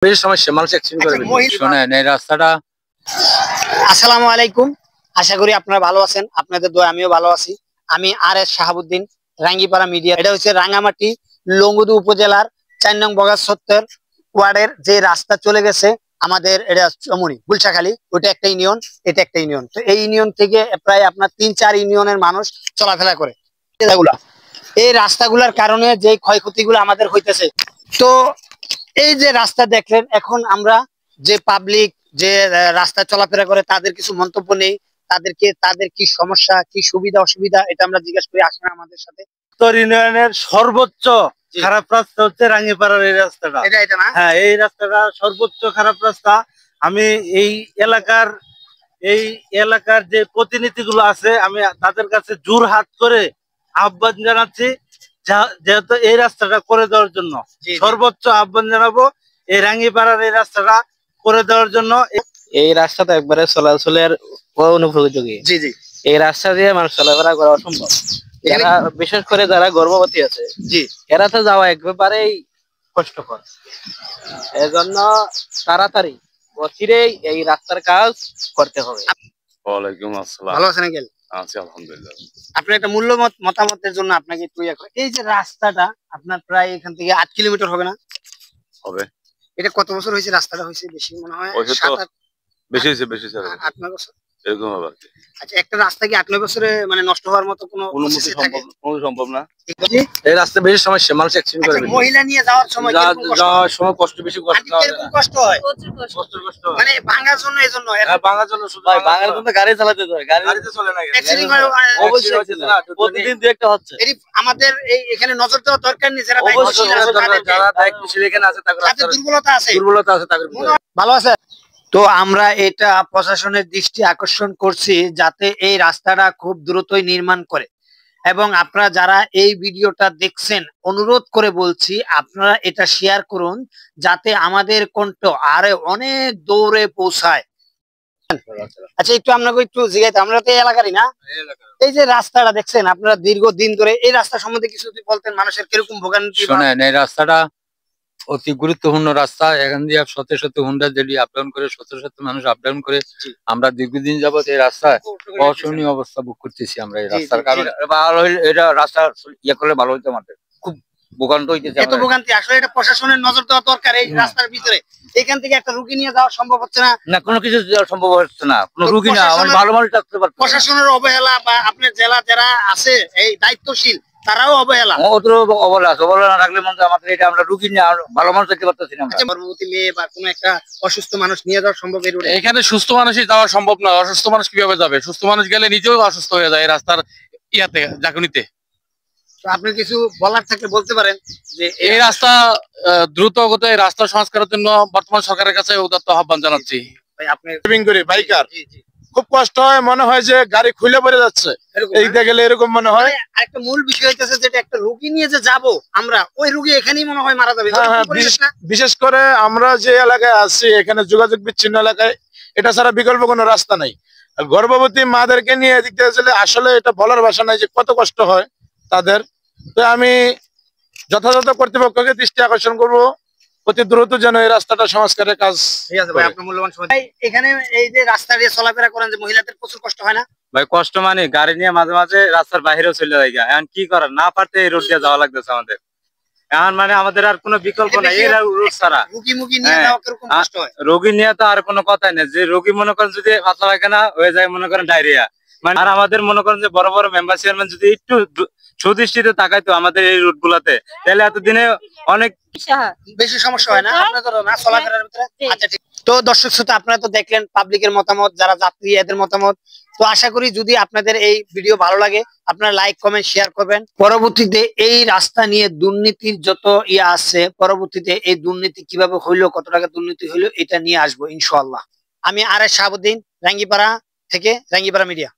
বেশ সমস্যা মানুষ অ্যাক্সিডেন্ট করে শুনেন এই রাস্তাটা। আসসালামু আলাইকুম, আশা করি আপনারা ভালো আছেন। আপনাদের দোয়া আমিও ভালো আছি। আমি আর.এস. শাহাবুদ্দিন, রাঙ্গিপাড়া মিডিয়া। এটা হচ্ছে রাঙ্গামাটি লংগদু উপজেলার 4 নং বগাছত্তর ওয়ার্ডের যে রাস্তা চলে গেছে আমাদের, এটা চমুনি গুলশাখালী, ওইটা একটা ইউনিয়ন, এটা একটা ইউনিয়ন। তো এই ইউনিয়ন থেকে প্রায় আপনার 3-4 ইউনিয়নের মানুষ চলাফেরা করে। এই রাস্তাগুলোর কারণে যে ক্ষয়ক্ষতিগুলো আমাদের হইতেছে, তো এই যে রাস্তা দেখলেন, এখন আমরা যে পাবলিক যে রাস্তা চলাফেরা করে তাদের কিছু মন্তব্য নেই, তাদের কি সমস্যা, কি সুবিধা অসুবিধা, এটা আমরা জিজ্ঞেস করি। আসেন আমাদের সাথে। উত্তর ইউনিয়নের সর্বোচ্চ খারাপ রাস্তা হচ্ছে রাঙ্গিপাড়ার এই রাস্তাটা। এটা না? হ্যাঁ, এই রাস্তাটা সর্বোচ্চ খারাপ রাস্তা। আমি এই এলাকার যে প্রতিনিধিগুলো আছে, আমি তাদের কাছে জোর হাত করে আহ্বান জানাচ্ছি, যেহেতু এই রাস্তাটা করে দেওয়ার জন্য সর্বোচ্চ আহ্বান জানাবো, এই রাঙ্গিপাড়ার এই রাস্তাটা করে দেওয়ার জন্য। এই রাস্তাটা একবারে চলাচলের অনুপযোগী। জি জি, এই রাস্তা দিয়ে মানুষ চলাফেরা করা অসম্ভব। এরা বিশেষ করে যারা গর্ভবতী আছে, জি, এরা তো যাওয়া একেবারেই কষ্টকর। এজন্য তাড়াতাড়ি অচিরেই এই রাস্তার কাজ করতে হবে। ওয়ালাইকুম আসসালাম। ভালো আছেন আঙ্কেল? আছি আলহামদুলিল্লাহ। আপনার একটা মতামতের জন্য আপনাকে একটু এই যে রাস্তাটা আপনার প্রায় এখান থেকে 8 কিলোমিটার হবে না? হবে। এটা কত বছর হয়েছে রাস্তাটা? হয়েছে বেশি মনে হয়, বেশি হয়েছে 8-9 বছর এরকম হবে। আচ্ছা, একটা রাস্তা কি 8-9 বছরে মানে নষ্ট হওয়ার মতো কোনো সম্ভব না। এই রাস্তা বেশি সমস্যা মানুষ অ্যাক্সিডেন্ট করে। মহিলা নিয়ে যাওয়ার সময় যাওয়ার সময় কষ্ট, বেশি কষ্ট হয়, মানে ভাঙার জন্য। এই জন্য ভাঙার জন্য ভাঙার জন্য গাড়ি চালাতে হয়, গাড়িতে চলে না, অবশ্যই প্রতিদিন দু একটা হচ্ছে। আমাদের এইখানে নজর দেওয়া দরকার নেই। যারা দায়িত্বশীল এখানে আছে, তাদের দুর্বলতা আছে তাদের। ভালো আছে। তো আমরা এটা প্রশাসনের দৃষ্টি আকর্ষণ করছি যাতে এই রাস্তাটা খুব দ্রুতই নির্মাণ করে, এবং আপনারা যারা এই ভিডিওটা দেখছেন অনুরোধ করে বলছি আপনারা এটা শেয়ার করুন যাতে আমাদের কণ্ঠ আরো অনেক দূরে পৌঁছায়। আচ্ছা, একটু আপনাকে একটু জিজ্ঞাসা, আমরা তো এই এলাকারই না? এই যে রাস্তাটা দেখছেন আপনারা দীর্ঘদিন ধরে, এই রাস্তা সম্বন্ধে কিছু যদি বলতেন, মানুষের কিরকম ভোগান্তি? শোনেন, এই রাস্তাটা অতি গুরুত্বপূর্ণ রাস্তা। এখান দিয়ে শত শত হুন্ডা যেটি আপ ডাউন করে, শত শত মানুষ আপ ডাউন করে। আমরা দীর্ঘদিন যাবত এই রাস্তায় অসহনীয় অবস্থা ভোগ করতেছি আমরা এই রাস্তার কারণে। এটা রাস্তা ইয়ে করলে ভালো হইতো, আমাদের খুব ভোগান্ত হইতেছে। এত ভোগান্তি, আসলে এটা প্রশাসনের নজর দেওয়া দরকার। এই রাস্তার ভিতরে এখান থেকে একটা রুগী নিয়ে যাওয়া সম্ভব হচ্ছে না, না কোনো কিছু সম্ভব হচ্ছে না, কোনো রুগী না, ভালো মানুষ থাকতে পারছে। প্রশাসনের অবহেলা বা আপনার জেলা যারা আছে এই দায়িত্বশীল তারাও অবহেলা। অবহেলা না রাখলে আমাদের এটা আমরা রুগী নিয়ে ভালো মানুষ দেখতে পারতেছি না। গর্ভবতী মেয়ে বা কোনো একটা অসুস্থ মানুষ নিয়ে যাওয়া সম্ভব? এখানে সুস্থ মানুষই যাওয়া সম্ভব না। অসুস্থ মানুষ কিভাবে যাবে? সুস্থ মানুষ গেলে নিজেও অসুস্থ হয়ে যায় রাস্তার ইয়াতে, জাকুনিতে। তো আপনি কিছু বলার থাকলে বলতে পারেন যে এই রাস্তা দ্রুত গতি রাস্তা সংস্কারের জন্য বর্তমান সরকারের কাছে উদাত্ত আহ্বান জানাচ্ছি। আপনি বাইকার খুব কষ্ট হয়, মনে হয় যে গাড়ি খুলে পড়ে যাচ্ছে এইদিকে গেলে, এরকম মনে হয়। একটা মূল বিষয় হইতেছে যেটা একটা রোগী নিয়ে যে যাব আমরা, ওই রোগী এখানেই মনে হয় মারা যাবে। বিশেষ করে আমরা যে এলাকায় আছি এখানে যোগাযোগ বিচ্ছিন্ন এলাকায়, এটা ছাড়া বিকল্প কোনো রাস্তা নাই। গর্ভবতী মাদেরকে নিয়ে এদিক থেকে গেলে আসলে এটা বলার ভাষা নাই যে কত কষ্ট হয় তাদের। তো আমি যথাযথ কর্তৃপক্ষকে দৃষ্টি আকর্ষণ করবো অতি দ্রুত যেন এই রাস্তাটা সংস্কারের কাজ। ঠিক আছে ভাই, আপনার মূল্যবান সময়। এখানে এই যে রাস্তা দিয়ে চলাফেরা করেন, যে মহিলাদের প্রচুর কষ্ট হয় না ভাই? কষ্ট মানে গাড়ি নিয়ে মাঝে মাঝে রাস্তার বাইরেও চলে যায়, এখন কি করার, না পারতে এই রোড দিয়ে যাওয়া লাগতেছে আমাদের। এখন মানে আমাদের আর কোনো বিকল্প নাই এই রোড ছাড়া। রোগী নিয়ে তো আর কোনো কথাই নেই। যে রোগী মনে করেন যদি পাতলা পায়খানা হয়ে যায়, মনে করেন ডায়রিয়া, মানে আর আমাদের মনে করেন যে বড় বড় মেম্বার চেয়ারম্যান যদি একটু সুদৃষ্টিতে তাকাইতো আমাদের এই রুট গুলাতে, তাহলে এতদিনে অনেক বেশি সমস্যা হয় না আপনাদের না চলাফেরার ভিতরে। আচ্ছা ঠিক। তো দর্শক শ্রোতা, আপনারা তো দেখলেন পাবলিকের মতামত, যারা যাত্রী এদের মতামত। তো আশা করি যদি আপনাদের এই ভিডিও ভালো লাগে আপনারা লাইক কমেন্ট শেয়ার করবেন। পরবর্তীতে এই রাস্তা নিয়ে দুর্নীতির যত ইয়া আছে, পরবর্তীতে এই দুর্নীতি কিভাবে হইলো, কত টাকা দুর্নীতি হইলো, এটা নিয়ে আসবো ইনশাআল্লাহ। আমি আর.এস. শাহাবুদ্দিন, রাঙ্গিপাড়া থেকে, রাঙ্গিপাড়া মিডিয়া।